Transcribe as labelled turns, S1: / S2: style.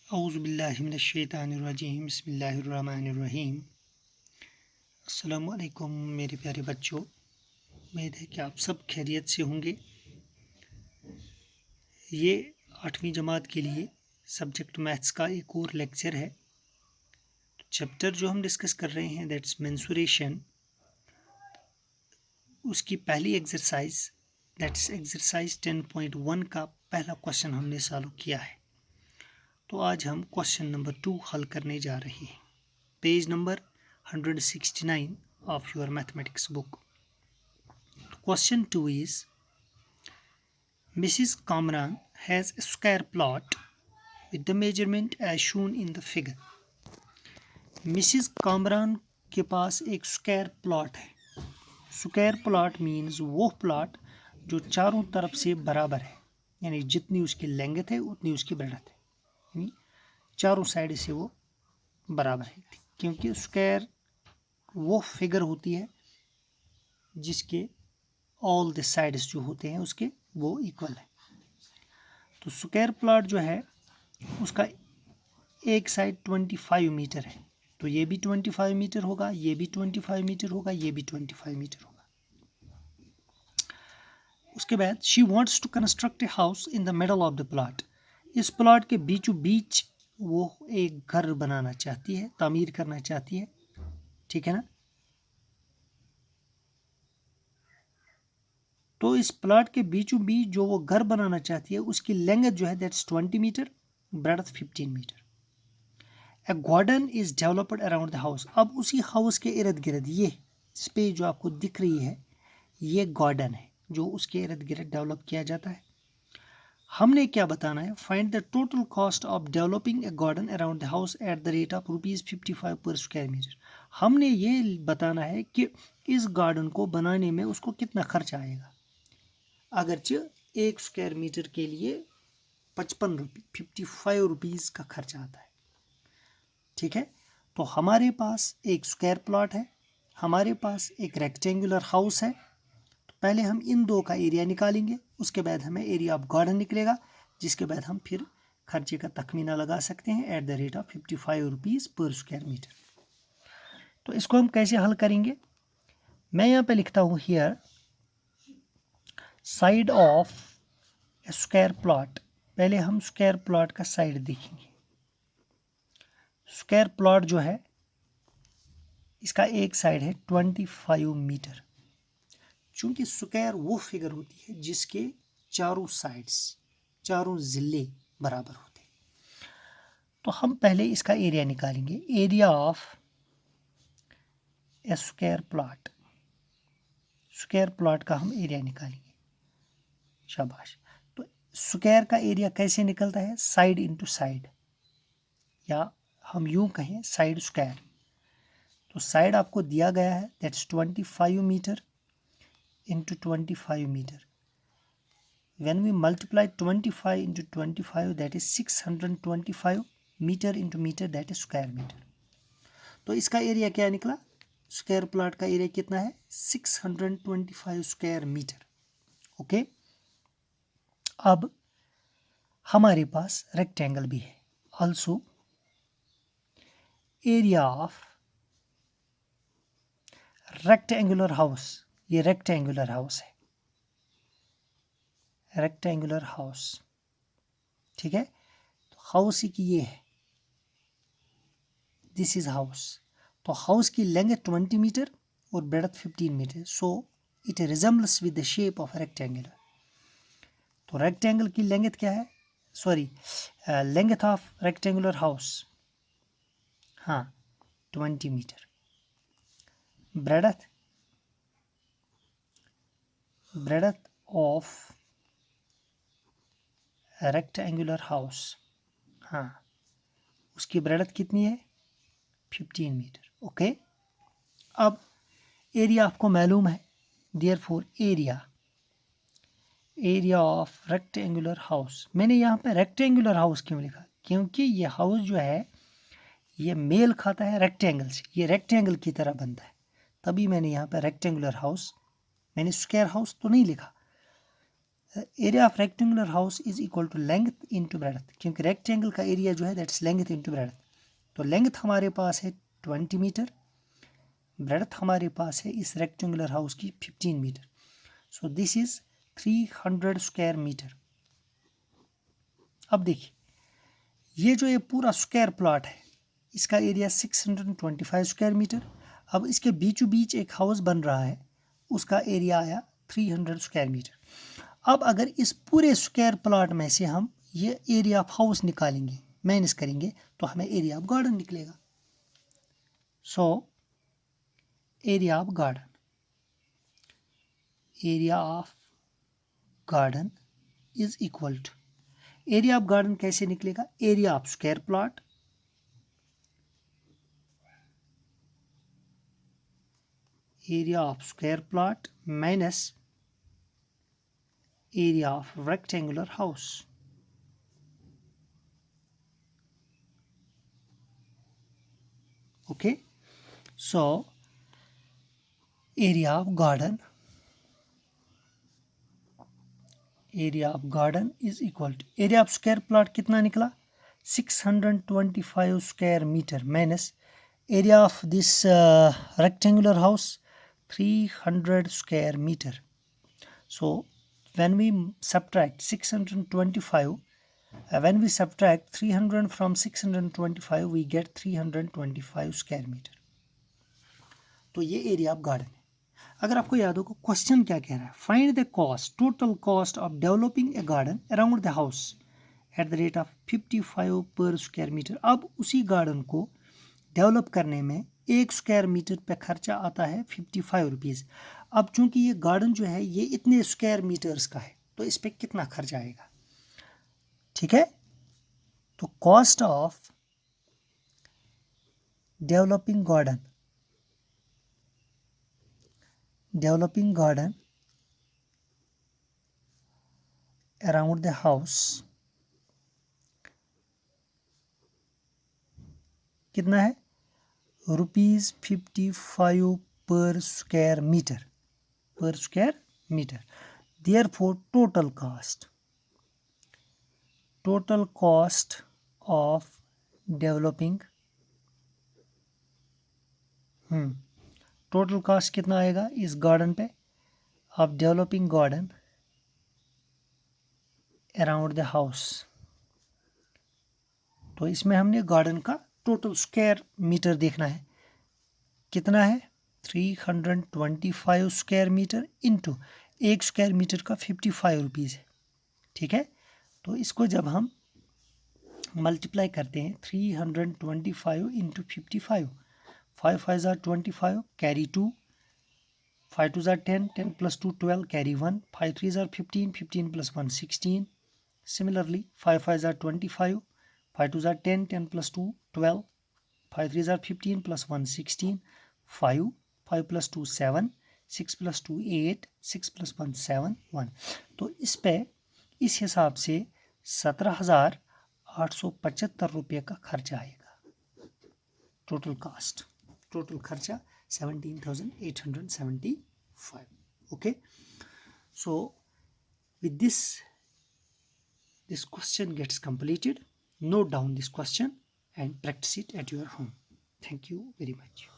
S1: औज़ुबिल्लाहिमिनश्शैतानिर्रजीम बिस्मिल्लाहिर्रहमानिर्रहीम। अस्सलामु अलैकुम मेरे प्यारे बच्चों, उम्मीद है कि आप सब खैरियत से होंगे। ये 8वीं जमात के लिए सब्जेक्ट मैथ्स का एक और लेक्चर है। चैप्टर जो हम डिस्कस कर रहे हैं दैट्स मेंसुरेशन, उसकी पहली एक्सरसाइज दैट्स एक्सरसाइज 10.1 का पहला क्वेश्चन हमने सॉल्व किया है। तो आज हम क्वेश्चन नंबर 2 हल करने जा रहे हैं। Page number 169 of your mathematics book. Question 2 is Mrs. Kamran has a square plot with the measurement as shown in the figure. Mrs. Kamran के पास एक स्क्वायर प्लॉट है। स्क्वायर प्लॉट मीन्स वो plot जो चारों तरफ से बराबर है, यानी जितनी उसकी लेंथ है उतनी उसकी ब्रेडथ है, यानी चारों साइड से वो बराबर है। क्योंकि स्क्वायर वो फिगर होती है जिसके ऑल द साइड्स जो होते हैं उसके वो इक्वल है। तो स्क्वायर प्लॉट जो है उसका एक साइड 25 मीटर है, तो ये भी 25 मीटर होगा, ये भी 25 मीटर होगा, ये भी 25 मीटर होगा। उसके बाद she wants to construct a house in the middle of the plot. इस प्लॉट के बीचों बीच वो एक घर बनाना चाहती है, तामीर करना चाहती है, ठीक है ना। तो इस प्लॉट के बीचों बीच जो वो घर बनाना चाहती है उसकी लेंथ जो है that's 20 metre, breadth 15 metre. A garden is developed around the house. अब उसी हाउस के इर्द गिर्द ये स्पेस जो आपको दिख रही है ये गार्डन है जो उसके इर्द गिर्द डेवलप किया जाता है। हमने क्या बताना है, find the total cost of developing a garden around the house at the rate of ₹55 पर स्क्वायर मीटर। हमने ये बताना है कि इस गार्डन को बनाने में उसको कितना खर्च आएगा। अगरचे एक स्क्वायर मीटर के लिए 55 रुपीज़ का खर्च आता है, ठीक है। तो हमारे पास एक स्क्वायर प्लॉट है, हमारे पास एक रेक्टेंगुलर हाउस है। तो पहले हम इन दो का एरिया निकालेंगे, उसके बाद हमें एरिया ऑफ गार्डन निकलेगा, जिसके बाद हम फिर खर्चे का तखमीना लगा सकते हैं at the rate of 55 rupees पर स्क्वायर मीटर। तो इसको हम कैसे हल करेंगे, मैं यहाँ पे लिखता हूँ here side of square plot. पहले हम स्क्वायर प्लॉट का साइड देखेंगे। स्क्वायर प्लॉट जो है इसका एक साइड है 25 मीटर। चूंकि स्क्वायर वो फिगर होती है जिसके चारों साइड्स, चारों जिले बराबर होते हैं। तो हम पहले इसका एरिया निकालेंगे, area of A square plot. Square plot का हम एरिया निकालेंगे, शाबाश। तो स्क्वायर का एरिया कैसे निकलता है, साइड इंटू साइड, या हम यूं कहें साइड स्क्वायर। तो साइड आपको दिया गया है that's 25 metre into 25 metre. When we multiply 25 into 25 that is 625 meter into meter that is square meter। तो इसका एरिया क्या निकला, स्क्वायर प्लॉट का एरिया कितना है 625 स्क्वायर मीटर। ओके, अब हमारे पास रेक्टेंगल भी है। Also area of rectangular house, ये रेक्टेंगुलर हाउस है, रेक्टेंगुलर हाउस, ठीक है। तो हाउस की ये है, दिस इज हाउस। तो हाउस की लेंथ 20 मीटर और breadth 15 metre, so it resembles with the shape of rectangle. तो रेक्टेंगल की लेंथ क्या है, sorry length of rectangular house, हाँ 20 metre. Breadth of rectangular house, हाँ उसकी ब्रेडथ कितनी है 15 मीटर। ओके, अब एरिया आपको मालूम है, therefore area of rectangular house. मैंने यहाँ पे रेक्टेंगुलर हाउस क्यों लिखा, क्योंकि ये हाउस जो है ये मेल खाता है रेक्टेंगल से, ये रेक्टेंगल की तरह बनता है, तभी मैंने यहाँ पे रेक्टेंगुलर हाउस, मैंने स्क्वायर हाउस तो नहीं लिखा, area of rectangular house is equal to length into breadth, क्योंकि रेक्टेंगल का एरिया जो है दैट्स लेंथ इनटू ब्रेडथ। तो लेंथ हमारे पास है 20 मीटर, ब्रेडथ हमारे पास है इस रेक्टेंगुलर हाउस की 15 metre. So this is 300 square metre. अब देखिए ये जो ये पूरा स्क्वायर प्लॉट है इसका एरिया 625 स्क्वायर मीटर। अब इसके बीचों बीच एक हाउस बन रहा है, उसका एरिया आया 300 स्क्वायर मीटर। अब अगर इस पूरे स्क्वायर प्लॉट में से हम ये एरिया ऑफ हाउस निकालेंगे, माइनस करेंगे, तो हमें एरिया ऑफ गार्डन निकलेगा। So area of garden is equal to, area of garden कैसे निकलेगा, area of square plot minus area of rectangular house. Okay, so area of garden is equal to area of square plot कितना निकला 625 square meter minus area of this rectangular house 300 square meter. So when we subtract 625, when we subtract 300 from 625 we get 325 square meter. तो ये area of garden है। अगर आपको याद हो question क्या कह रहा है, find the cost, total cost of developing a garden around the house at the rate of 55 पर स्क्वायर मीटर। अब उसी गार्डन को डेवलप करने में 1 स्क्वायर मीटर पे खर्चा आता है 55 रुपीज़। अब चूंकि ये गार्डन जो है ये इतने स्क्वायर मीटर्स का है तो इस पर कितना खर्चा आएगा, ठीक है। तो cost of developing garden around the house कितना है, ₹55 पर square metre, Therefore total cost of developing total cost कितना आएगा इस गार्डन पे, of developing garden around the house. तो इसमें हमने गार्डन का टोटल स्क्वायर मीटर देखना है, कितना है 325 square metre into 1 square metre का 55 रुपीज़ है, ठीक है। तो इसको जब हम मल्टीप्लाई करते हैं 325 इंटू 55, 5 5 ज़ा 25 कैरी 2, 5 2 ज़ा 10, 10 प्लस 2 12 कैरी 1, 5 3 ज़ा 15, 15 प्लस 1 16। Similarly 5 5 ज़ा 25, 5 2 ज़ा 10, 10 प्लस 2 12, 5 3 ज़ा 15 प्लस 1 16, 5 5 प्लस 2 7, 6 प्लस 2 8, 6 प्लस 1 7 1। तो इस हिसाब से 17,875 रुपये का खर्चा आएगा। टोटल खर्चा 17,875। okay, so with this question gets completed. Note down this question and practice it at your home. Thank you very much.